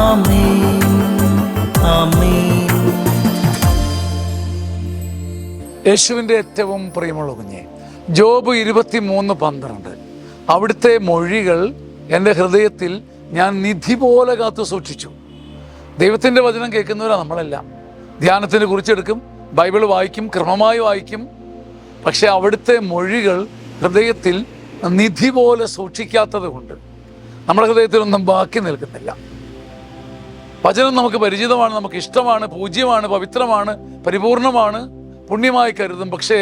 ആമേൻ ആമേൻ. യേശുവിൻ്റെ ഏറ്റവും പ്രിയമുള്ള കുഞ്ഞെ, ജോബ് 23:12 അവിടുത്തെ മൊഴികൾ എൻ്റെ ഹൃദയത്തിൽ ഞാൻ നിധി പോലെ കാത്തു സൂക്ഷിച്ചു. ദൈവത്തിൻ്റെ വചനം കേൾക്കുന്നവരാണ് നമ്മളെല്ലാം. ധ്യാനത്തിന് കുറിച്ചെടുക്കും, ബൈബിൾ വായിക്കും, ക്രമമായി വായിക്കും. പക്ഷെ അവിടുത്തെ മൊഴികൾ ഹൃദയത്തിൽ നിധി പോലെ സൂക്ഷിക്കാത്തത് കൊണ്ട് നമ്മുടെ ഹൃദയത്തിലൊന്നും ബാക്കി നിൽക്കുന്നില്ല. വചനം നമുക്ക് പരിചിതമാണ്, നമുക്ക് ഇഷ്ടമാണ്, പൂജ്യമാണ്, പവിത്രമാണ്, പരിപൂർണമാണ്, പുണ്യമായി കരുതും. പക്ഷേ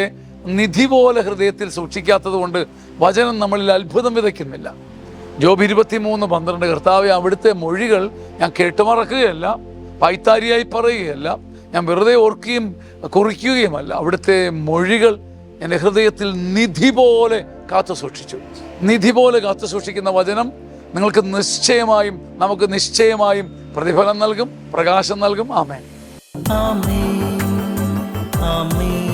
നിധി പോലെ ഹൃദയത്തിൽ സൂക്ഷിക്കാത്തത് കൊണ്ട് വചനം നമ്മളിൽ അത്ഭുതം വിതയ്ക്കുന്നില്ല. ജോബ് 23:12 കർത്താവേ, അവിടുത്തെ മൊഴികൾ ഞാൻ കേട്ടുമറക്കുകയല്ല, പായ്ത്താരിയായി പറയുകയല്ല, ഞാൻ വെറുതെ ഓർക്കുകയും കുറിക്കുകയുമല്ല. അവിടുത്തെ മൊഴികൾ എൻ്റെ ഹൃദയത്തിൽ നിധി പോലെ കാത്തു സൂക്ഷിച്ചു. നിധി പോലെ കാത്തു സൂക്ഷിക്കുന്ന വചനം നിങ്ങൾക്ക് നിശ്ചയമായും, നമുക്ക് നിശ്ചയമായും പ്രതിഫലം നൽകും, പ്രകാശം നൽകും. ആമേൻ ആമേൻ ആമേൻ.